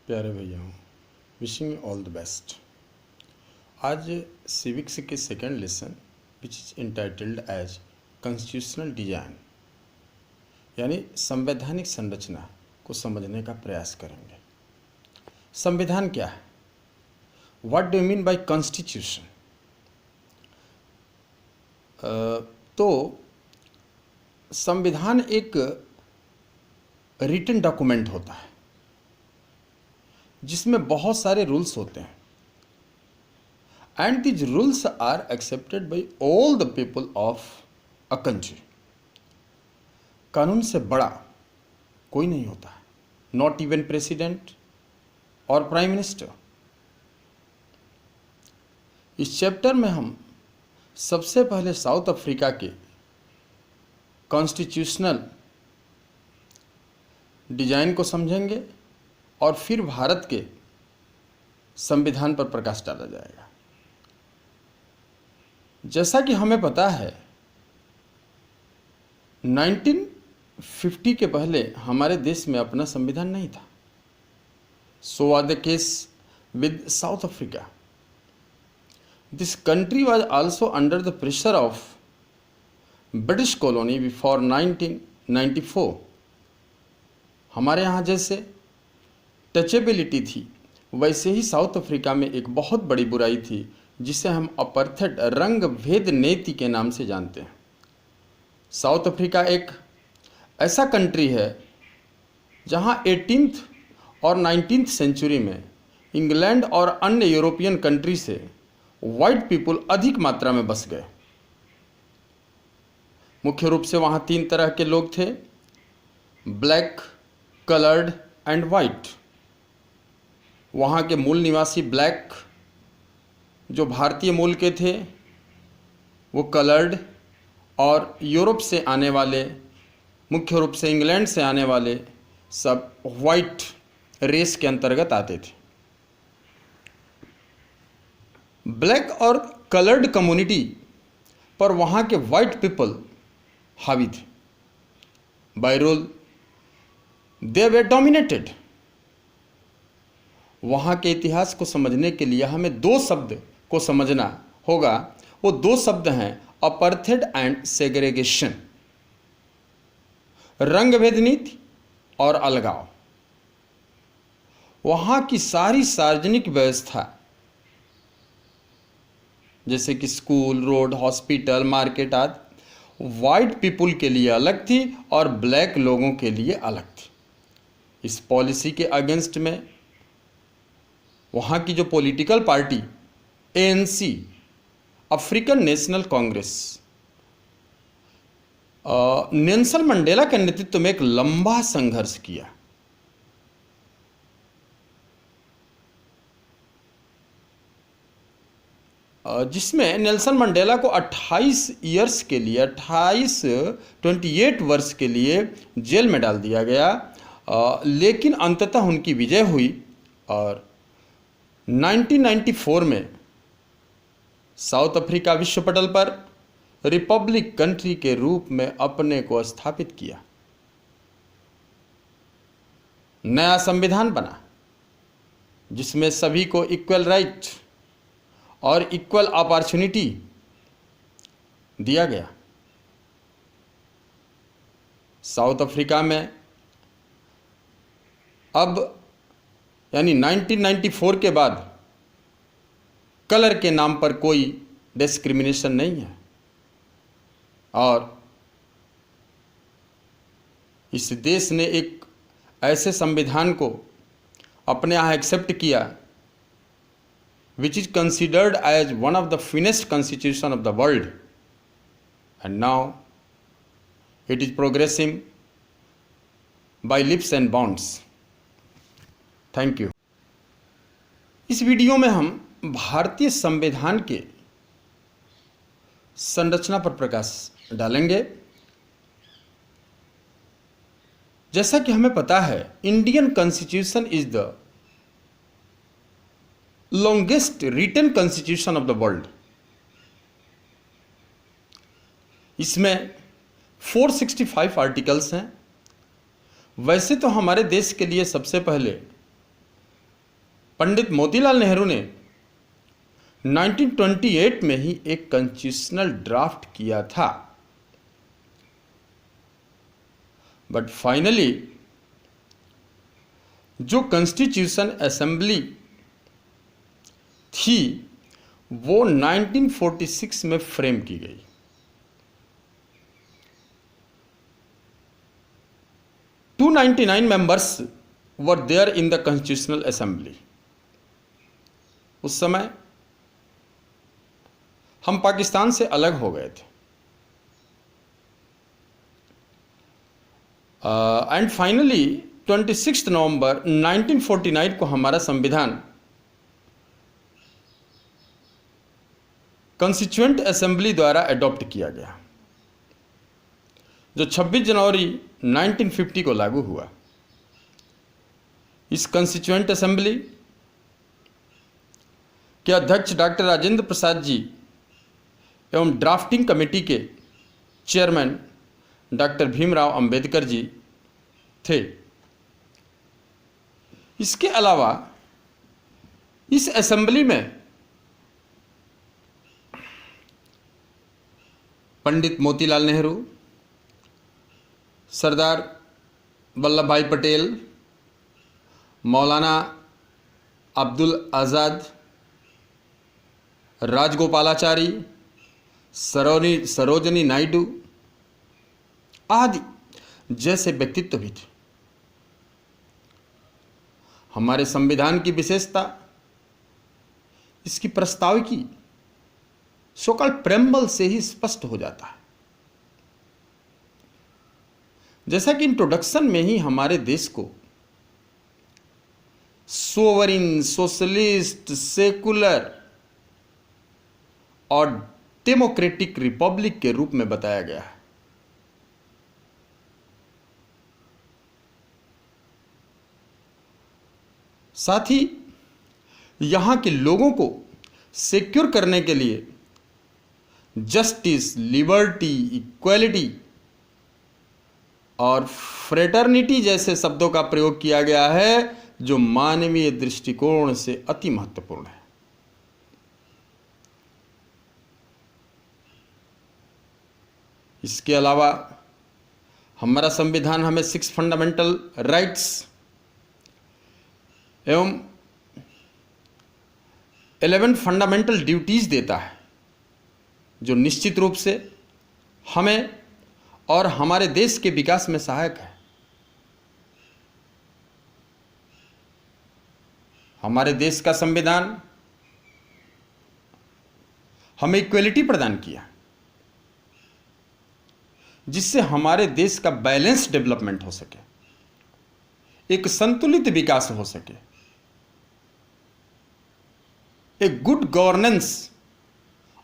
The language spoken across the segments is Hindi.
प्यारे भैया, विशिंग ऑल द बेस्ट। आज सिविक्स के second lesson which is entitled as constitutional design यानी संवैधानिक संरचना को समझने का प्रयास करेंगे। संविधान क्या है? What do you mean by constitution? तो संविधान एक रिटन डॉक्यूमेंट होता है जिसमें बहुत सारे रूल्स होते हैं and these rules are accepted by all the people of a country. कानून से बड़ा कोई नहीं होता है, नॉट इवन प्रेसिडेंट और प्राइम मिनिस्टर। इस चैप्टर में हम सबसे पहले साउथ अफ्रीका के कॉन्स्टिट्यूशनल डिजाइन को समझेंगे और फिर भारत के संविधान पर प्रकाश डाला जाएगा। जैसा कि हमें पता है 1950 के पहले हमारे देश में अपना संविधान नहीं था। So are the case with South Africa. This country was also under the pressure of British colony before 1994। हमारे यहाँ जैसे टचेबिलिटी थी वैसे ही साउथ अफ्रीका में एक बहुत बड़ी बुराई थी जिसे हम अपार्थाइड रंग भेद नीति के नाम से जानते हैं। साउथ अफ्रीका एक ऐसा कंट्री है जहां 18th और 19th सेंचुरी में इंग्लैंड और अन्य यूरोपियन कंट्री से वाइट पीपल अधिक मात्रा में बस गए। मुख्य रूप से वहां 3 तरह के लोग थे, ब्लैक, कलर्ड एंड वाइट। वहाँ के मूल निवासी ब्लैक जो भारतीय मूल के थे, वो कलर्ड और यूरोप से आने वाले, मुख्य रूप से इंग्लैंड से आने वाले सब वाइट रेस के अंतर्गत आते थे। ब्लैक और कलर्ड कम्युनिटी पर वहाँ के वाइट पीपल हावी थे। By rule they way dominated. वहाँ के इतिहास को समझने के लिए हमें 2 शब्द को समझना होगा। वो 2 शब्द हैं अपार्थाइड एंड सेग्रेगेशन, रंग भेद नीति और अलगाव। वहाँ की सारी सार्वजनिक व्यवस्था जैसे कि स्कूल, रोड, हॉस्पिटल, मार्केट आदि वाइट पीपल के लिए अलग थी और ब्लैक लोगों के लिए अलग थी। इस पॉलिसी के अगेंस्ट में वहाँ की जो political party ANC, African national Congress, Nelson Mandela के नेतृत्व में एक लंबा संघर्ष किया। जिसमें नेल्सन मंडेला को 28 ईयर्स के लिए 28 वर्ष के लिए जेल में डाल दिया गया। लेकिन अंततः उनकी विजय हुई और 1994 में साउथ अफ्रीका विश्व पटल पर रिपब्लिक कंट्री के रूप में अपने को स्थापित किया। नया संविधान बना जिसमें सभी को इक्वल राइट और इक्वल अपॉर्चुनिटी दिया गया। साउथ अफ्रीका में अब यानी 1994 के बाद कलर के नाम पर कोई डिस्क्रिमिनेशन नहीं है और इस देश ने एक ऐसे संविधान को अपने यहाँ एक्सेप्ट किया which is considered as one of the finest constitution of the world and now it is progressing by leaps and bounds. Thank you. इस वीडियो में हम भारतीय संविधान के संरचना पर प्रकाश डालेंगे। जैसा कि हमें पता है Indian constitution is the longest written constitution of the world. इसमें 465 आर्टिकल्स हैं। वैसे तो हमारे देश के लिए सबसे पहले पंडित मोतीलाल नेहरू ने 1928 में ही एक कॉन्स्टिट्यूशनल ड्राफ्ट किया था, बट फाइनली जो कॉन्स्टिट्यूशन असेंबली थी वो 1946 में फ्रेम की गई। Two 99 members were there in the constitutional assembly. उस समय हम पाकिस्तान से अलग हो गए थे, एंड फाइनली 26 नवंबर 1949 को हमारा संविधान कॉन्स्टिट्यूएंट असेंबली द्वारा अडॉप्ट किया गया, जो 26 जनवरी 1950 को लागू हुआ। इस कॉन्स्टिट्यूएंट असेंबली के अध्यक्ष डॉक्टर राजेंद्र प्रसाद जी एवं ड्राफ्टिंग कमेटी के चेयरमैन डॉक्टर भीमराव अंबेडकर जी थे। इसके अलावा इस असेंबली में पंडित मोतीलाल नेहरू, सरदार वल्लभ भाई पटेल, मौलाना अब्दुल आज़ाद, राजगोपालाचारी, सरोजनी नायडू आदि जैसे व्यक्तित्व भी थे। हमारे संविधान की विशेषता इसकी प्रस्ताविकी सोकल प्रेम्बल से ही स्पष्ट हो जाता है। जैसा कि इंट्रोडक्शन में ही हमारे देश को सोवरिन, सोशलिस्ट, सेकुलर और डेमोक्रेटिक रिपब्लिक के रूप में बताया गया है। साथ ही यहां के लोगों को सिक्योर करने के लिए जस्टिस, लिबर्टी, इक्वालिटी और फ्रेटर्निटी जैसे शब्दों का प्रयोग किया गया है, जो मानवीय दृष्टिकोण से अति महत्वपूर्ण है। इसके अलावा हमारा संविधान हमें 6 फंडामेंटल राइट्स एवं 11 फंडामेंटल ड्यूटीज देता है, जो निश्चित रूप से हमें और हमारे देश के विकास में सहायक है। हमारे देश का संविधान हमें इक्वलिटी प्रदान किया, जिससे हमारे देश का बैलेंस डेवलपमेंट हो सके, एक संतुलित विकास हो सके, एक गुड गवर्नेंस,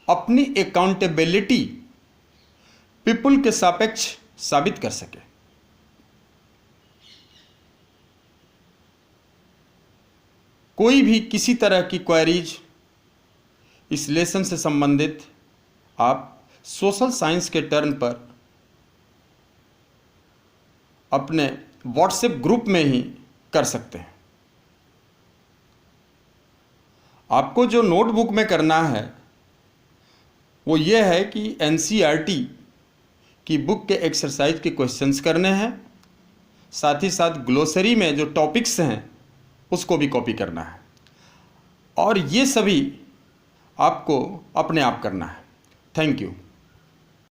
अपनी अकाउंटेबिलिटी पीपुल के सापेक्ष साबित कर सके। कोई भी किसी तरह की क्वेरीज इस लेसन से संबंधित आप सोशल साइंस के टर्न पर अपने व्हाट्सएप ग्रुप में ही कर सकते हैं। आपको जो नोटबुक में करना है वो ये है कि एनसीईआरटी की बुक के एक्सरसाइज के क्वेश्चंस करने हैं, साथ ही साथ ग्लोसरी में जो टॉपिक्स हैं उसको भी कॉपी करना है, और ये सभी आपको अपने आप करना है। Thank you.